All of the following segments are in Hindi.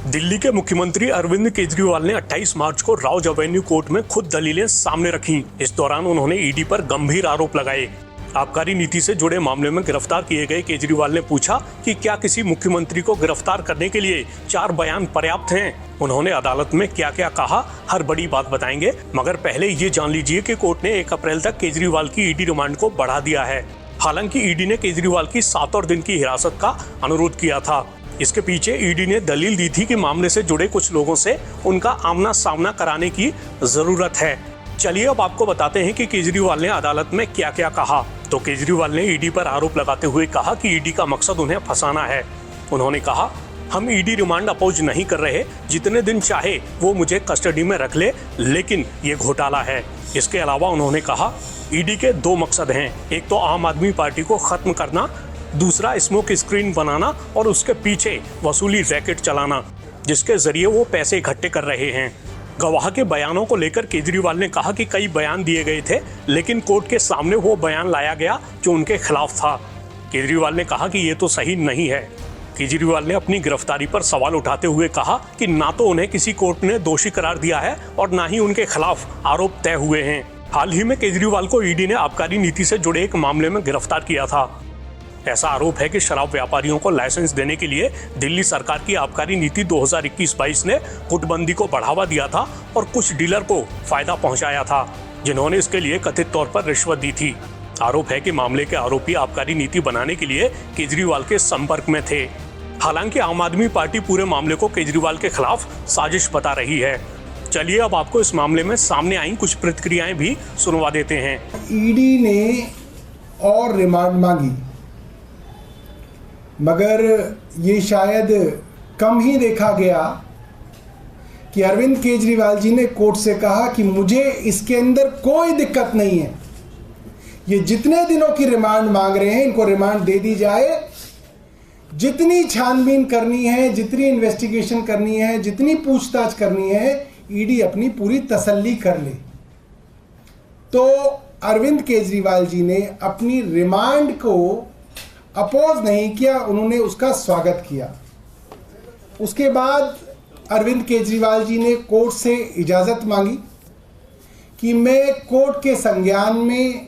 दिल्ली के मुख्यमंत्री अरविंद केजरीवाल ने 28 मार्च को राउज एवेन्यू कोर्ट में खुद दलीलें सामने रखी। इस दौरान उन्होंने ईडी पर गंभीर आरोप लगाए। आबकारी नीति से जुड़े मामले में गिरफ्तार किए गए केजरीवाल ने पूछा कि क्या किसी मुख्यमंत्री को गिरफ्तार करने के लिए 4 बयान पर्याप्त हैं? उन्होंने अदालत में क्या क्या कहा, हर बड़ी बात बताएंगे, मगर पहले ये जान लीजिए कि कोर्ट ने 1 अप्रैल तक केजरीवाल की ईडी रिमांड को बढ़ा दिया है। हालांकि ईडी ने केजरीवाल की 7 और दिन की हिरासत का अनुरोध किया था। इसके पीछे ईडी ने दलील दी थी कि मामले से जुड़े कुछ लोगों से उनका आमना सामना कराने की जरूरत है। चलिए अब आपको बताते हैं कि केजरीवाल ने अदालत में क्या क्या कहा। तो केजरीवाल ने ईडी पर आरोप लगाते हुए कहा कि ईडी का मकसद उन्हें फंसाना है। उन्होंने कहा, हम ईडी रिमांड अपोज नहीं कर रहे, जितने दिन चाहे वो मुझे कस्टडी में रख ले, लेकिन ये घोटाला है। इसके अलावा उन्होंने कहा, ईडी के 2 मकसद हैं, एक तो आम आदमी पार्टी को खत्म करना, दूसरा स्मोक स्क्रीन बनाना और उसके पीछे वसूली रैकेट चलाना, जिसके जरिए वो पैसे इकट्ठे कर रहे हैं। गवाह के बयानों को लेकर केजरीवाल ने कहा कि कई बयान दिए गए थे, लेकिन कोर्ट के सामने वो बयान लाया गया जो उनके खिलाफ था। केजरीवाल ने कहा कि ये तो सही नहीं है। केजरीवाल ने अपनी गिरफ्तारी पर सवाल उठाते हुए कहा कि ना तो उन्हें किसी कोर्ट ने दोषी करार दिया है और ना ही उनके खिलाफ आरोप तय हुए हैं। हाल ही में केजरीवाल को ईडी ने आबकारी नीति से जुड़े एक मामले में गिरफ्तार किया था। ऐसा आरोप है कि शराब व्यापारियों को लाइसेंस देने के लिए दिल्ली सरकार की आबकारी नीति 2021-22 ने गुटबंदी को बढ़ावा दिया था और कुछ डीलर को फायदा पहुंचाया था, जिन्होंने इसके लिए कथित तौर पर रिश्वत दी थी। आरोप है कि मामले के आरोपी आबकारी नीति बनाने के लिए केजरीवाल के संपर्क में थे। हालांकि आम आदमी पार्टी पूरे मामले को केजरीवाल के खिलाफ साजिश बता रही है। चलिए अब आपको इस मामले में सामने आई कुछ प्रतिक्रियाएं भी सुनवा देते हैं। ईडी ने और रिमांड मांगी, मगर ये शायद कम ही देखा गया कि अरविंद केजरीवाल जी ने कोर्ट से कहा कि मुझे इसके अंदर कोई दिक्कत नहीं है, ये जितने दिनों की रिमांड मांग रहे हैं इनको रिमांड दे दी जाए, जितनी छानबीन करनी है, जितनी इन्वेस्टिगेशन करनी है, जितनी पूछताछ करनी है, ईडी अपनी पूरी तसल्ली कर ले। तो अरविंद केजरीवाल जी ने अपनी रिमांड को अपोज नहीं किया, उन्होंने उसका स्वागत किया। उसके बाद अरविंद केजरीवाल जी ने कोर्ट से इजाज़त मांगी कि मैं कोर्ट के संज्ञान में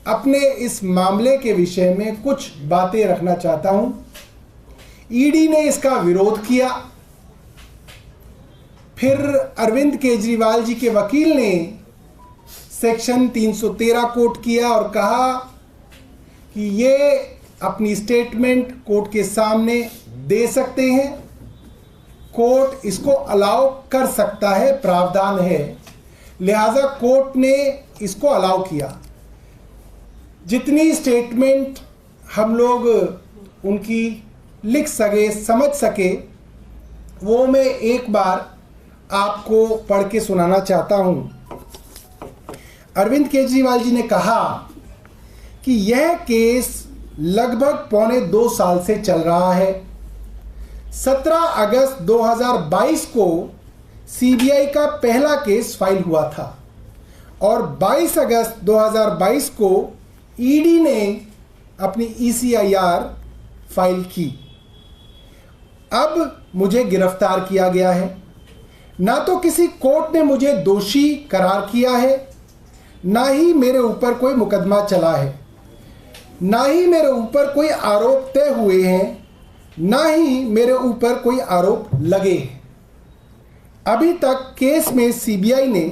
अपने इस मामले के विषय में कुछ बातें रखना चाहता हूं। ईडी ने इसका विरोध किया। फिर अरविंद केजरीवाल जी के वकील ने सेक्शन 313 कोट किया और कहा कि ये अपनी स्टेटमेंट कोर्ट के सामने दे सकते हैं, कोर्ट इसको अलाउ कर सकता है, प्रावधान है, लिहाजा कोर्ट ने इसको अलाउ किया। जितनी स्टेटमेंट हम लोग उनकी लिख सके, समझ सके, वो मैं एक बार आपको पढ़ के सुनाना चाहता हूं। अरविंद केजरीवाल जी ने कहा कि यह केस लगभग 1.25 साल से चल रहा है। 17 अगस्त 2022 को सीबीआई का पहला केस फाइल हुआ था और 22 अगस्त 2022 को ईडी ने अपनी ईसीआईआर फाइल की। अब मुझे गिरफ्तार किया गया है। ना तो किसी कोर्ट ने मुझे दोषी करार किया है, ना ही मेरे ऊपर कोई मुकदमा चला है, ना ही मेरे ऊपर कोई आरोप तय हुए हैं, ना ही मेरे ऊपर कोई आरोप लगे हैं। अभी तक केस में सीबीआई ने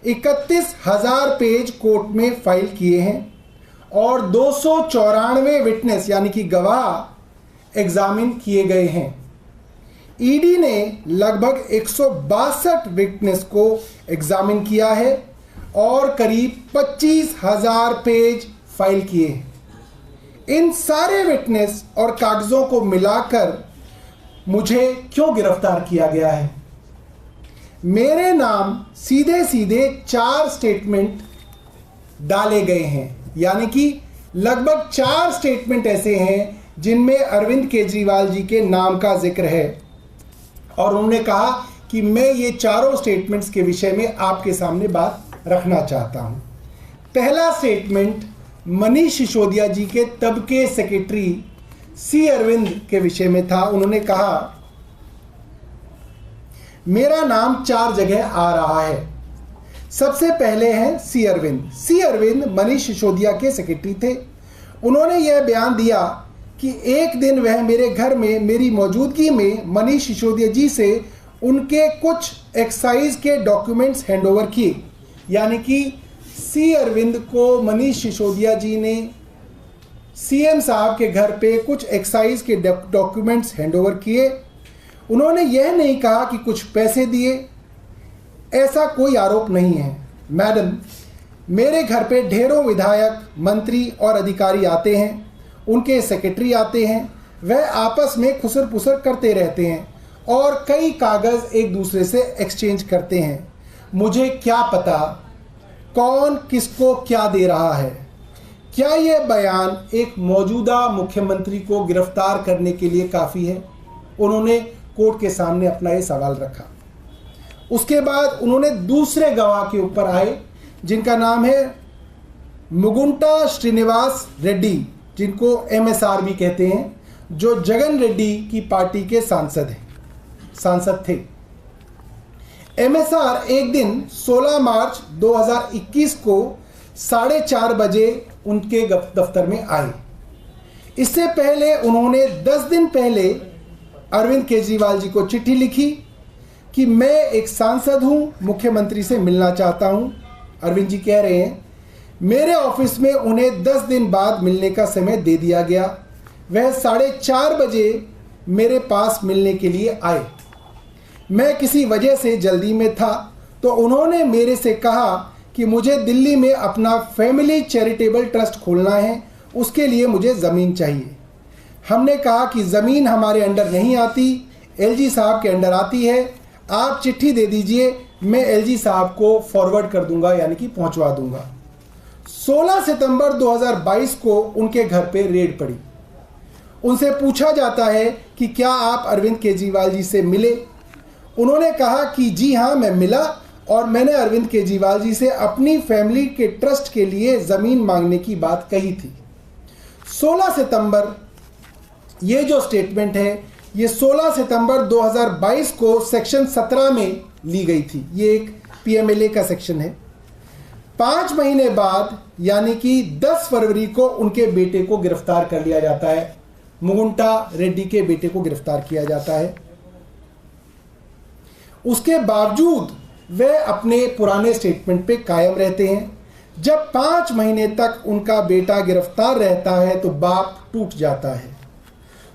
31,000 पेज कोर्ट में फाइल किए हैं और 294 विटनेस यानी कि गवाह एग्जामिन किए गए हैं। ईडी ने लगभग 162 विटनेस को एग्जामिन किया है और करीब 25,000 पेज फाइल किए हैं। इन सारे विटनेस और कागजों को मिलाकर मुझे क्यों गिरफ्तार किया गया है? मेरे नाम सीधे सीधे 4 स्टेटमेंट डाले गए हैं, यानी कि लगभग 4 स्टेटमेंट ऐसे हैं जिनमें अरविंद केजरीवाल जी के नाम का जिक्र है और उन्होंने कहा कि मैं ये चारों स्टेटमेंट्स के विषय में आपके सामने बात रखना चाहता हूं। पहला स्टेटमेंट मनीष सिसोदिया जी के तब के सेक्रेटरी सी अरविंद के विषय में था। उन्होंने कहा मेरा नाम 4 जगह आ रहा है। सबसे पहले हैं सी अरविंद। सी अरविंद मनीष सिसोदिया के सेक्रेटरी थे। उन्होंने यह बयान दिया कि एक दिन वह मेरे घर में मेरी मौजूदगी में मनीष सिसोदिया जी से उनके कुछ एक्साइज के डॉक्यूमेंट्स हैंडओवर किए। यानी कि सी अरविंद को मनीष सिसोदिया जी ने सीएम साहब के घर पे कुछ एक्साइज के डॉक्यूमेंट्स हैंडओवर किए। उन्होंने यह नहीं कहा कि कुछ पैसे दिए, ऐसा कोई आरोप नहीं है। मैडम, मेरे घर पे ढेरों विधायक, मंत्री और अधिकारी आते हैं, उनके सेक्रेटरी आते हैं, वह आपस में खुसर पुसर करते रहते हैं और कई कागज़ एक दूसरे से एक्सचेंज करते हैं। मुझे क्या पता कौन किसको क्या दे रहा है। क्या यह बयान एक मौजूदा मुख्यमंत्री को गिरफ्तार करने के लिए काफ़ी है? उन्होंने कोर्ट के सामने अपना ये सवाल रखा। उसके बाद उन्होंने दूसरे गवाह के ऊपर आए, जिनका नाम है मुगुंटा श्रीनिवास रेड्डी, जिनको MSR भी कहते हैं, जो जगन रेड्डी की पार्टी के सांसद थे। MSR एक दिन 16 मार्च 2021 को 4:30 बजे उनके दफ्तर में आए। इससे पहले उन्होंने 10 दिन पहले अरविंद केजरीवाल जी को चिट्ठी लिखी कि मैं एक सांसद हूं, मुख्यमंत्री से मिलना चाहता हूं। अरविंद जी कह रहे हैं मेरे ऑफिस में उन्हें 10 दिन बाद मिलने का समय दे दिया गया। वह 4:30 बजे मेरे पास मिलने के लिए आए। मैं किसी वजह से जल्दी में था, तो उन्होंने मेरे से कहा कि मुझे दिल्ली में अपना फैमिली चैरिटेबल ट्रस्ट खोलना है, उसके लिए मुझे ज़मीन चाहिए। हमने कहा कि ज़मीन हमारे अंडर नहीं आती, LG साहब के अंडर आती है। आप चिट्ठी दे दीजिए, मैं LG साहब को फॉरवर्ड कर दूंगा, यानी कि पहुंचवा दूंगा। 16 सितंबर 2022 को उनके घर पे रेड पड़ी। उनसे पूछा जाता है कि क्या आप अरविंद केजरीवाल जी से मिले? उन्होंने कहा कि जी हाँ, मैं मिला और मैंने अरविंद केजरीवाल जी से अपनी फैमिली के ट्रस्ट के लिए ज़मीन मांगने की बात कही थी। 16 सितंबर, ये जो स्टेटमेंट है, ये 16 सितंबर 2022 को सेक्शन 17 में ली गई थी। ये एक PMLA का सेक्शन है। 5 महीने बाद यानी कि 10 फरवरी को उनके बेटे को गिरफ्तार कर लिया जाता है। मुगुंटा रेड्डी के बेटे को गिरफ्तार किया जाता है। उसके बावजूद वे अपने पुराने स्टेटमेंट पे कायम रहते हैं। जब 5 महीने तक उनका बेटा गिरफ्तार रहता है तो बाप टूट जाता है।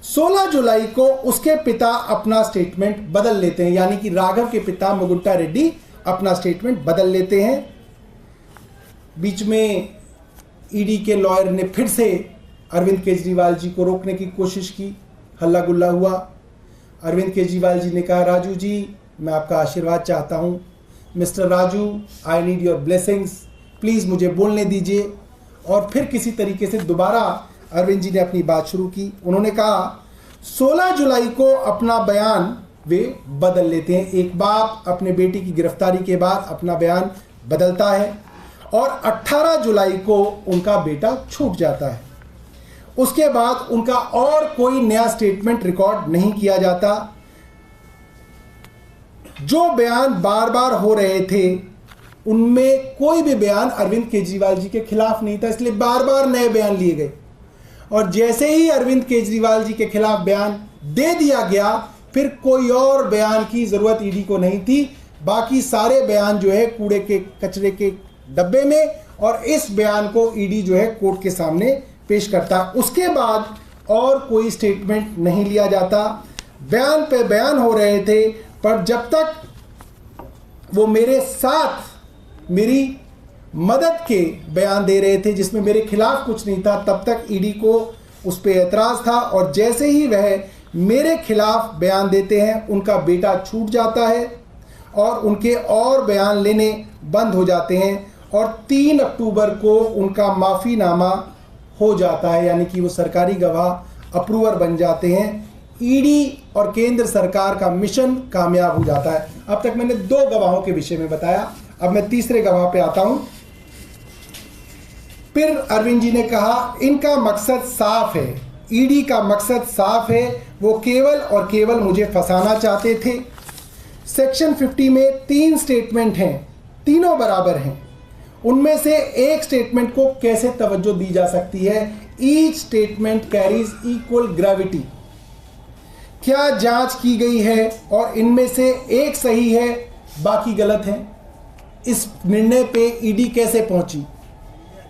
16 जुलाई को उसके पिता अपना स्टेटमेंट बदल लेते हैं, यानी कि राघव के पिता मुगुंटा रेड्डी अपना स्टेटमेंट बदल लेते हैं। बीच में ईडी के लॉयर ने फिर से अरविंद केजरीवाल जी को रोकने की कोशिश की, हल्ला गुल्ला हुआ। अरविंद केजरीवाल जी ने कहा, राजू जी, मैं आपका आशीर्वाद चाहता हूँ। Mister Raju, I need your blessings, please मुझे बोलने दीजिए। और फिर किसी तरीके से दोबारा अरविंद जी ने अपनी बात शुरू की। उन्होंने कहा 16 जुलाई को अपना बयान वे बदल लेते हैं। एक बाप अपने बेटी की गिरफ्तारी के बाद अपना बयान बदलता है और 18 जुलाई को उनका बेटा छूट जाता है। उसके बाद उनका और कोई नया स्टेटमेंट रिकॉर्ड नहीं किया जाता। जो बयान बार बार हो रहे थे उनमें कोई भी बयान अरविंद केजरीवाल जी के खिलाफ नहीं था, इसलिए बार बार नए बयान लिए गए। और जैसे ही अरविंद केजरीवाल जी के खिलाफ बयान दे दिया गया, फिर कोई और बयान की ज़रूरत ईडी को नहीं थी। बाकी सारे बयान जो है कूड़े के कचरे के डब्बे में, और इस बयान को ईडी जो है कोर्ट के सामने पेश करता। उसके बाद और कोई स्टेटमेंट नहीं लिया जाता। बयान पे बयान हो रहे थे, पर जब तक वो मेरे साथ मेरी मदद के बयान दे रहे थे जिसमें मेरे खिलाफ कुछ नहीं था, तब तक ईडी को उस पर एतराज़ था। और जैसे ही वह मेरे खिलाफ बयान देते हैं, उनका बेटा छूट जाता है और उनके और बयान लेने बंद हो जाते हैं। और 3 अक्टूबर को उनका माफ़ीनामा हो जाता है, यानी कि वो सरकारी गवाह अप्रूवर बन जाते हैं। ईडी और केंद्र सरकार का मिशन कामयाब हो जाता है। अब तक मैंने 2 गवाहों के विषय में बताया, अब मैं तीसरे गवाह पे आता हूं। फिर अरविंद जी ने कहा इनका मकसद साफ है, ईडी का मकसद साफ है, वो केवल और केवल मुझे फंसाना चाहते थे। सेक्शन 50 में 3 स्टेटमेंट हैं, तीनों बराबर हैं। उनमें से एक स्टेटमेंट को कैसे तवज्जो दी जा सकती है? Each statement carries equal gravity. क्या जांच की गई है और इनमें से एक सही है बाकी गलत है? इस निर्णय पे ईडी कैसे पहुंची?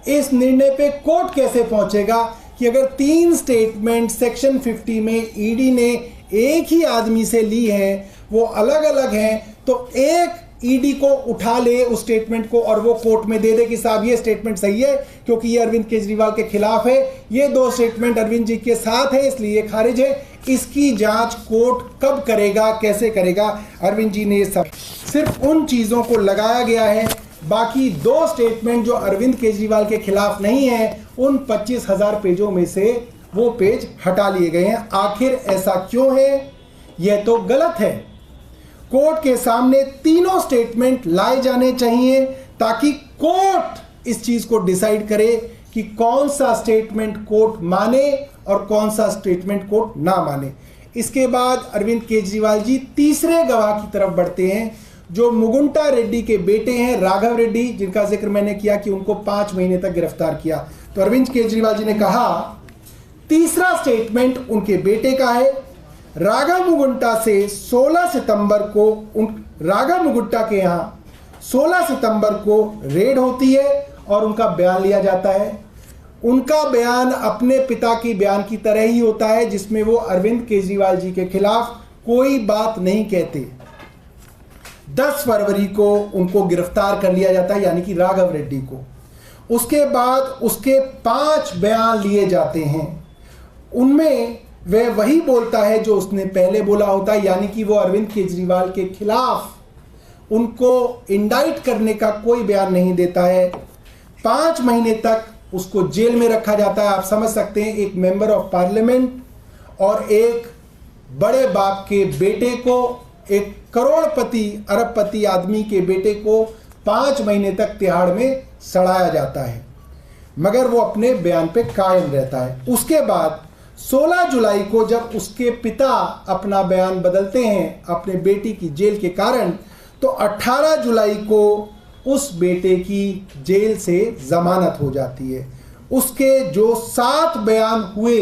इस निर्णय पे कोर्ट कैसे पहुंचेगा कि अगर 3 स्टेटमेंट सेक्शन 50 में ईडी ने एक ही आदमी से ली है, वो अलग अलग हैं, तो एक ईडी को उठा ले उस स्टेटमेंट को और वो कोर्ट में दे दे कि साहब ये स्टेटमेंट सही है क्योंकि ये अरविंद केजरीवाल के खिलाफ है, ये 2 स्टेटमेंट अरविंद जी के साथ है इसलिए ये खारिज है। इसकी जांच कोर्ट कब करेगा, कैसे करेगा? अरविंद जी ने ये सब सिर्फ उन चीज़ों को लगाया गया है, बाकी 2 स्टेटमेंट जो अरविंद केजरीवाल के खिलाफ नहीं है, उन 25,000 पेजों में से वो पेज हटा लिए गए हैं। आखिर ऐसा क्यों है? यह तो गलत है। कोर्ट के सामने तीनों स्टेटमेंट लाए जाने चाहिए ताकि कोर्ट इस चीज को डिसाइड करे कि कौन सा स्टेटमेंट कोर्ट माने और कौन सा स्टेटमेंट कोर्ट ना माने। इसके बाद अरविंद केजरीवाल जी तीसरे गवाह की तरफ बढ़ते हैं, जो मुगुंटा रेड्डी के बेटे हैं, राघव रेड्डी, जिनका जिक्र मैंने किया कि उनको 5 महीने तक गिरफ्तार किया। तो अरविंद केजरीवाल जी ने कहा तीसरा स्टेटमेंट उनके बेटे का है। राघव मुगुंटा से 16 सितंबर को राघव मुगुंटा के यहाँ 16 सितंबर को रेड होती है और उनका बयान लिया जाता है। उनका बयान अपने पिता की बयान की तरह ही होता है, जिसमें वो अरविंद केजरीवाल जी के खिलाफ कोई बात नहीं कहते। 10 फरवरी को उनको गिरफ्तार कर लिया जाता है, यानी कि राघव रेड्डी को। उसके बाद उसके 5 बयान लिए जाते हैं। उनमें वह वही बोलता है जो उसने पहले बोला होता है, यानी कि वो अरविंद केजरीवाल के खिलाफ उनको इंडाइट करने का कोई बयान नहीं देता है। 5 महीने तक उसको जेल में रखा जाता है। आप समझ सकते हैं, एक मेंबर ऑफ पार्लियामेंट और एक बड़े बाप के बेटे को, एक करोड़पति अरबपति आदमी के बेटे को 5 महीने तक तिहाड़ में सड़ाया जाता है, मगर वो अपने बयान पे कायम रहता है। उसके बाद 16 जुलाई को जब उसके पिता अपना बयान बदलते हैं अपने बेटी की जेल के कारण, तो 18 जुलाई को उस बेटे की जेल से जमानत हो जाती है। उसके जो 7 बयान हुए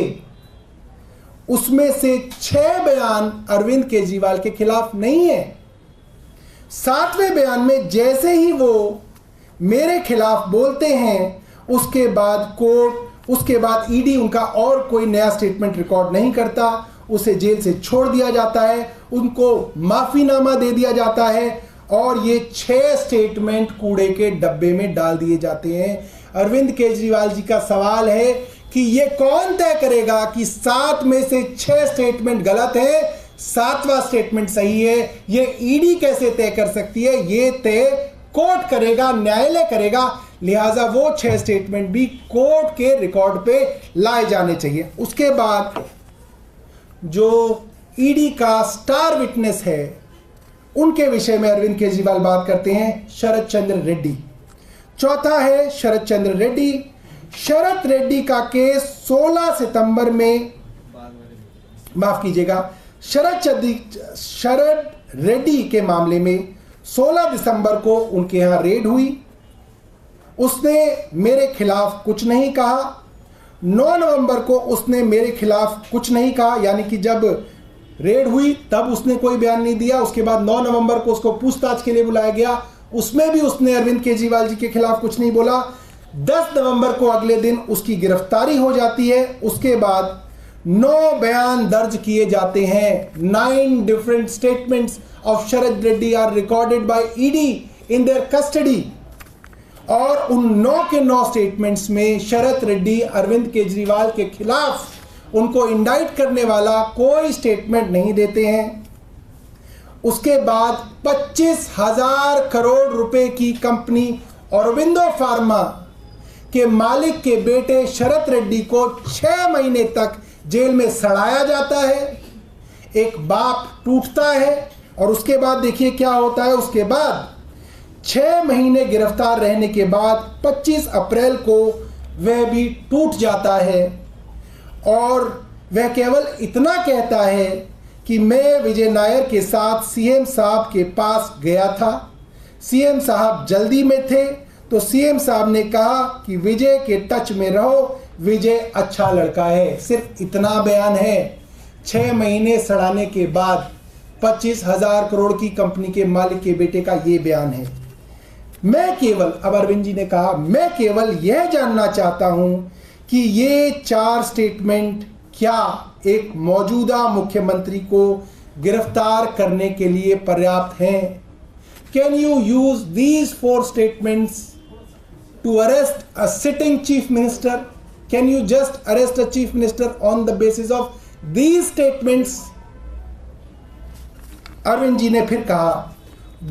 उसमें से 6 बयान अरविंद केजरीवाल के खिलाफ नहीं है। 7वें बयान में जैसे ही वो मेरे खिलाफ बोलते हैं, उसके बाद कोर्ट, उसके बाद ईडी उनका और कोई नया स्टेटमेंट रिकॉर्ड नहीं करता, उसे जेल से छोड़ दिया जाता है, उनको माफीनामा दे दिया जाता है और ये 6 स्टेटमेंट कूड़े के डब्बे में डाल दिए जाते हैं। अरविंद केजरीवाल जी का सवाल है कि ये कौन तय करेगा कि 7 में से 6 स्टेटमेंट गलत है, 7वां स्टेटमेंट सही है? ये ईडी कैसे तय कर सकती है? ये तय कोर्ट करेगा, न्यायालय करेगा। लिहाजा वो 6 स्टेटमेंट भी कोर्ट के रिकॉर्ड पे लाए जाने चाहिए। उसके बाद जो ईडी का स्टार विटनेस है, उनके विषय में अरविंद केजरीवाल बात करते हैं, शरद चंद्र रेड्डी। चौथा है शरद चंद्र रेड्डी। शरद रेड्डी का केस 16 सितंबर में, माफ कीजिएगा, शरद रेड्डी के मामले में 16 दिसंबर को उनके यहां रेड हुई। उसने मेरे खिलाफ कुछ नहीं कहा। 9 नवंबर को उसने मेरे खिलाफ कुछ नहीं कहा, यानी कि जब रेड हुई तब उसने कोई बयान नहीं दिया। उसके बाद 9 नवंबर को उसको पूछताछ के लिए बुलाया गया, उसमें भी उसने अरविंद केजरीवाल जी के खिलाफ कुछ नहीं बोला। 10 नवंबर को अगले दिन उसकी गिरफ्तारी हो जाती है। उसके बाद 9 बयान दर्ज किए जाते हैं। 9 different statements of Sharad Reddy are recorded by ED in their custody. और उन 9 के 9 स्टेटमेंट्स में शरद रेड्डी अरविंद केजरीवाल के खिलाफ उनको इंडाइट करने वाला कोई स्टेटमेंट नहीं देते हैं। उसके बाद 25,000 करोड़ रुपए की कंपनी औरोबिंदो फार्मा के मालिक के बेटे शरद रेड्डी को 6 महीने तक जेल में सड़ाया जाता है। एक बाप टूटता है और उसके बाद देखिए क्या होता है। उसके बाद 6 महीने गिरफ्तार रहने के बाद 25 अप्रैल को वह भी टूट जाता है और वह केवल इतना कहता है कि मैं विजय नायर के साथ सीएम साहब के पास गया था। सीएम साहब जल्दी में थे तो सीएम साहब ने कहा कि विजय के टच में रहो, विजय अच्छा लड़का है। सिर्फ इतना बयान है। 6 महीने सड़ाने के बाद 25,000 करोड़ की कंपनी के मालिक के बेटे का ये बयान है। मैं केवल, अब अरविंद जी ने कहा, मैं केवल यह जानना चाहता हूं कि ये 4 स्टेटमेंट क्या एक मौजूदा मुख्यमंत्री को गिरफ्तार करने के लिए पर्याप्त हैं? Can you use these 4 statements to arrest a sitting chief minister? Can you just arrest a chief minister on the basis of these statements? Arvind ji ने फिर कहा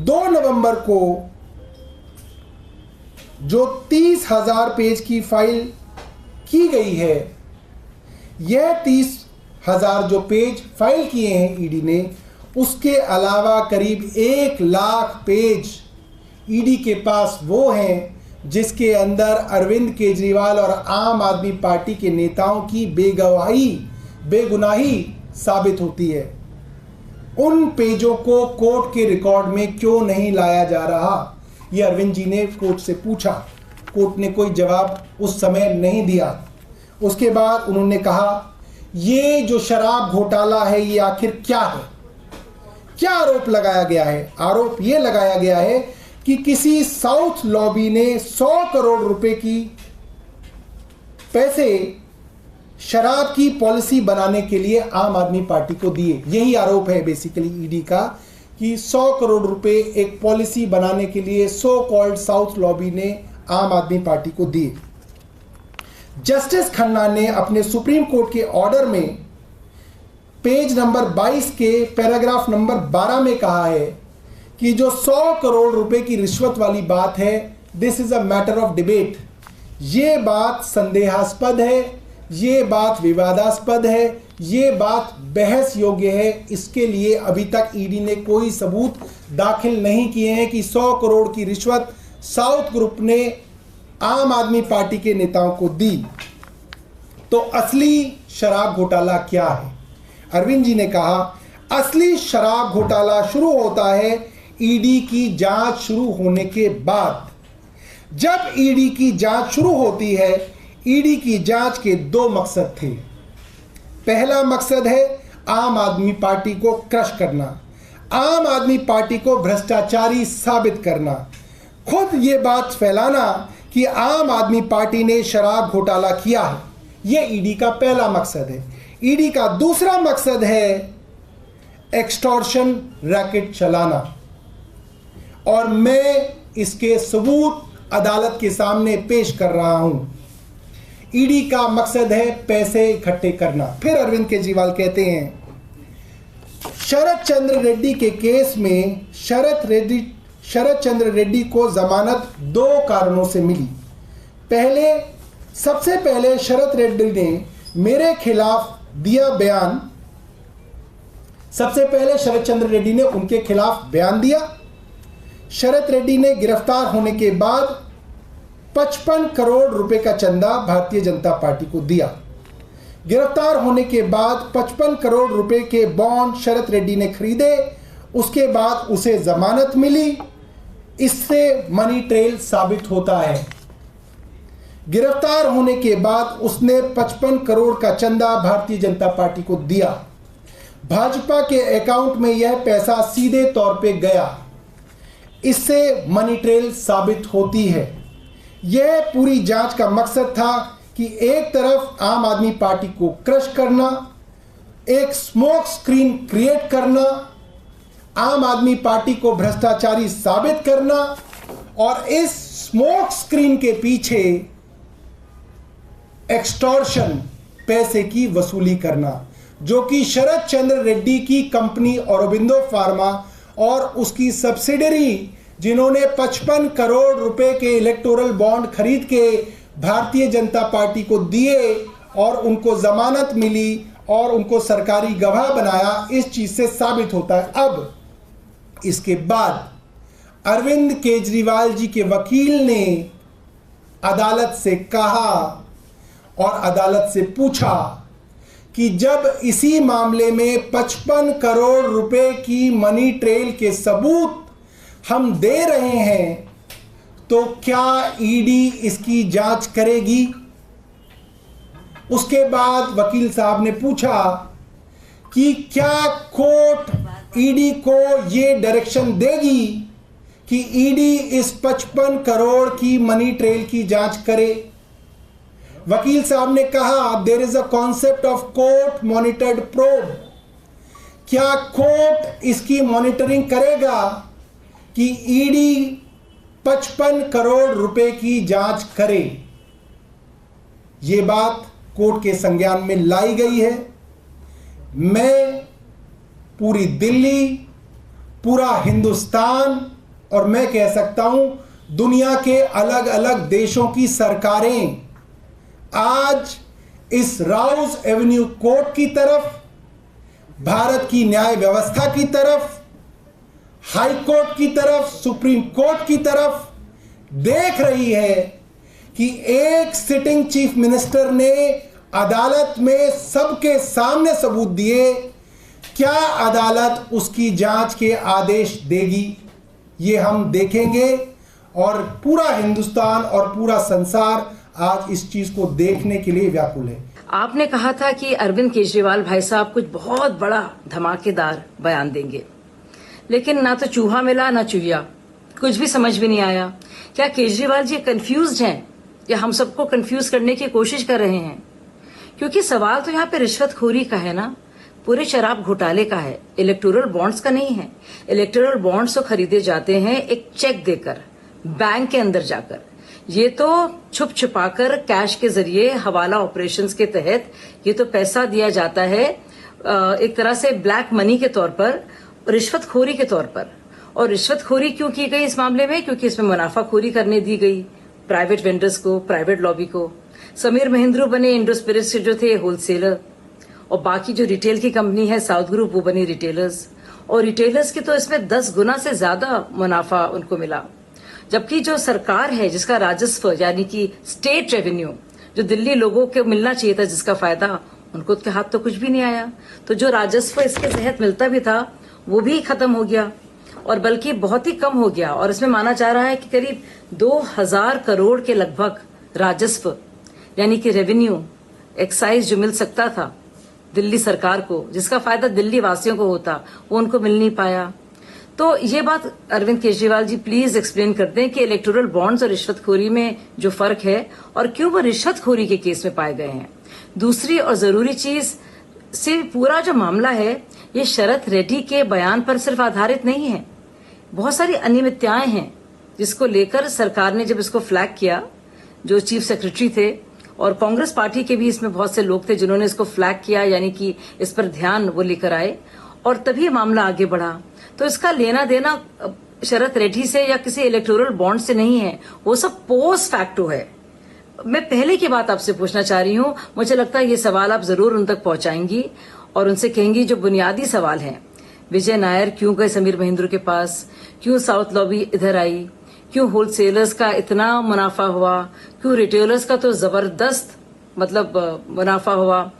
2 नवंबर को जो 30,000 पेज की फाइल की गई है, यह 30,000 जो पेज फाइल किए हैं ईडी ने, उसके अलावा करीब 1 लाख पेज ईडी के पास वो हैं जिसके अंदर अरविंद केजरीवाल और आम आदमी पार्टी के नेताओं की बेगुनाही साबित होती है। उन पेजों को कोर्ट के रिकॉर्ड में क्यों नहीं लाया जा रहा, ये अरविंद जी ने कोर्ट से पूछा। कोर्ट ने कोई जवाब उस समय नहीं दिया। उसके बाद उन्होंने कहा ये जो शराब घोटाला है ये आखिर क्या है? क्या आरोप लगाया गया है? आरोप ये लगाया गया है कि किसी साउथ लॉबी ने 100 करोड़ रुपए की पैसे शराब की पॉलिसी बनाने के लिए आम आदमी पार्टी को दिए। यही आरोप है बेसिकली ईडी का कि 100 करोड़ रुपए एक पॉलिसी बनाने के लिए सो कॉल्ड साउथ लॉबी ने आम आदमी पार्टी को दिए। जस्टिस खन्ना ने अपने सुप्रीम कोर्ट के ऑर्डर में पेज नंबर 22 के पैराग्राफ नंबर 12 में कहा है कि जो 100 करोड़ रुपए की रिश्वत वाली बात है, this is a matter of debate. ये बात संदेहास्पद है, ये बात विवादास्पद है, ये बात बहस योग्य है। इसके लिए अभी तक ईडी ने कोई सबूत दाखिल नहीं किए हैं कि 100 करोड़ की रिश्वत साउथ ग्रुप ने आम आदमी पार्टी के नेताओं को दी। तो असली शराब घोटाला क्या है? अरविंद जी ने कहा असली शराब घोटाला शुरू होता है ईडी की जांच शुरू होने के बाद। जब ईडी की जांच शुरू होती है, ईडी की जांच के 2 मकसद थे। पहला मकसद है आम आदमी पार्टी को क्रश करना, आम आदमी पार्टी को भ्रष्टाचारी साबित करना, खुद ये बात फैलाना कि आम आदमी पार्टी ने शराब घोटाला किया है। यह ईडी का पहला मकसद है। ईडी का दूसरा मकसद है एक्सटॉर्शन रैकेट चलाना, और मैं इसके सबूत अदालत के सामने पेश कर रहा हूं। ईडी का मकसद है पैसे इकट्ठे करना। फिर अरविंद केजरीवाल कहते हैं शरद चंद्र रेड्डी के केस में शरद चंद्र रेड्डी को जमानत 2 कारणों से मिली। सबसे पहले शरद रेड्डी ने मेरे खिलाफ दिया बयान। सबसे पहले शरद चंद्र रेड्डी ने उनके खिलाफ बयान दिया। शरद रेड्डी ने गिरफ्तार होने के बाद 55 करोड़ रुपए का चंदा भारतीय जनता पार्टी को दिया। गिरफ्तार होने के बाद 55 करोड़ रुपए के बॉन्ड शरद रेड्डी ने खरीदे। उसके बाद उसे जमानत मिली। इससे मनी ट्रेल साबित होता है। गिरफ्तार होने के बाद उसने 55 करोड़ का चंदा भारतीय जनता पार्टी को दिया। भाजपा के अकाउंट में यह पैसा सीधे तौर पे गया। इससे मनी ट्रेल साबित होती है। यह पूरी जांच का मकसद था कि एक तरफ आम आदमी पार्टी को क्रश करना, एक स्मोक स्क्रीन क्रिएट करना, आम आदमी पार्टी को भ्रष्टाचारी साबित करना, और इस स्मोक स्क्रीन के पीछे एक्सटॉर्शन पैसे की वसूली करना, जो कि शरद चंद्र रेड्डी की कंपनी औरोबिंदो फार्मा और उसकी सब्सिडरी, जिन्होंने 55 करोड़ रुपए के इलेक्टोरल बॉन्ड खरीद के भारतीय जनता पार्टी को दिए और उनको जमानत मिली और उनको सरकारी गवाह बनाया, इस चीज से साबित होता है। अब इसके बाद अरविंद केजरीवाल जी के वकील ने अदालत से कहा और अदालत से पूछा कि जब इसी मामले में 55 करोड़ रुपए की मनी ट्रेल के सबूत हम दे रहे हैं तो क्या ईडी इसकी जांच करेगी? उसके बाद वकील साहब ने पूछा कि क्या कोर्ट ईडी को यह डायरेक्शन देगी कि ईडी इस 55 करोड़ की मनी ट्रेल की जांच करे? वकील साहब ने कहा there is a concept of court monitored probe. क्या कोर्ट इसकी मॉनिटरिंग करेगा कि ईडी 55 करोड़ रुपए की जांच करे? यह बात कोर्ट के संज्ञान में लाई गई है। मैं, पूरी दिल्ली, पूरा हिंदुस्तान और मैं कह सकता हूं दुनिया के अलग अलग देशों की सरकारें आज इस राउज एवेन्यू कोर्ट की तरफ, भारत की न्याय व्यवस्था की तरफ, हाई कोर्ट की तरफ, सुप्रीम कोर्ट की तरफ देख रही है कि एक सिटिंग चीफ मिनिस्टर ने अदालत में सबके सामने सबूत दिए, क्या अदालत उसकी जांच के आदेश देगी? ये हम देखेंगे और पूरा हिंदुस्तान और पूरा संसार आज इस चीज को देखने के लिए व्याकुल है। आपने कहा था कि अरविंद केजरीवाल भाई साहब कुछ बहुत बड़ा धमाकेदार बयान देंगे, लेकिन ना तो चूहा मिला ना चूहिया, कुछ भी समझ में नहीं आया। क्या केजरीवाल जी कंफ्यूज्ड हैं या हम सबको कंफ्यूज करने की कोशिश कर रहे हैं? क्योंकि सवाल तो यहाँ पे रिश्वतखोरी का है ना, पूरे शराब घोटाले का है, इलेक्टोरल बॉन्ड्स का नहीं है। इलेक्टोरल बॉन्ड्स तो खरीदे जाते हैं एक चेक देकर, बैंक के अंदर जाकर। ये तो छुप छुपाकर कैश के जरिए हवाला ऑपरेशंस के तहत ये तो पैसा दिया जाता है एक तरह से ब्लैक मनी के तौर पर, रिश्वतखोरी के तौर पर। और रिश्वतखोरी क्यों की गई इस मामले में? क्योंकि इसमें मुनाफाखोरी करने दी गई प्राइवेट वेंडर्स को, प्राइवेट लॉबी को। समीर महेंद्रू बने इंडो स्पिरिट्स के जो थे होलसेलर, और बाकी जो रिटेल की कंपनी है साउथ ग्रुप वो बनी रिटेलर्स, और रिटेलर्स की तो इसमें 10 गुना से ज्यादा मुनाफा उनको मिला। जबकि जो सरकार है जिसका राजस्व यानी कि स्टेट रेवेन्यू जो दिल्ली लोगों को मिलना चाहिए था जिसका फायदा, उनको के हाथ तो कुछ भी नहीं आया। तो जो राजस्व इसके तहत मिलता भी था वो भी खत्म हो गया, और बल्कि बहुत ही कम हो गया। और इसमें माना जा रहा है कि करीब 2000 करोड़ के लगभग राजस्व यानी कि रेवेन्यू एक्साइज जो मिल सकता था दिल्ली सरकार को, जिसका फायदा दिल्ली वासियों को होता, वो उनको मिल नहीं पाया। तो ये बात अरविंद केजरीवाल जी प्लीज एक्सप्लेन कर दें कि इलेक्टोरल बॉन्ड्स और रिश्वतखोरी में जो फर्क है और क्यों वो रिश्वतखोरी के केस में पाए गए हैं। दूसरी और जरूरी चीज से पूरा जो मामला है ये शरद रेड्डी के बयान पर सिर्फ आधारित नहीं है, बहुत सारी अनियमितताएं हैं जिसको लेकर सरकार ने जब इसको फ्लैग किया, जो चीफ सेक्रेटरी थे और कांग्रेस पार्टी के भी इसमें बहुत से लोग थे जिन्होंने इसको फ्लैग किया, यानी कि इस पर ध्यान वो लेकर आए और तभी मामला आगे बढ़ा। तो इसका लेना देना शरद रेड्डी से या किसी इलेक्टोरल बॉन्ड से नहीं है, वो सब पोस्ट फैक्टो है। मैं पहले की बात आपसे पूछना चाह रही हूँ, मुझे लगता है ये सवाल आप जरूर उन तक पहुंचाएंगी और उनसे कहेंगी जो बुनियादी सवाल हैं। विजय नायर क्यों गए समीर महेंद्रू के पास, क्यों साउथ लॉबी इधर आई, क्यों होलसेलर्स का इतना मुनाफा हुआ, क्यों रिटेलर्स का तो जबरदस्त मतलब मुनाफा हुआ।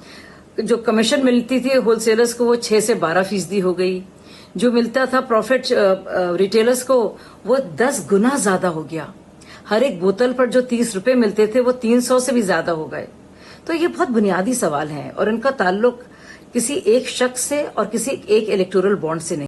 जो कमीशन मिलती थी होलसेलर्स को वो 6 से 12% हो गई, जो मिलता था प्रॉफिट रिटेलर्स को वो 10 गुना ज्यादा हो गया। हर एक बोतल पर जो 30 रुपए मिलते थे वो 300 से भी ज्यादा हो गए। तो ये बहुत बुनियादी सवाल हैं और इनका ताल्लुक किसी एक शख्स से और किसी एक इलेक्टोरल बॉन्ड से नहीं।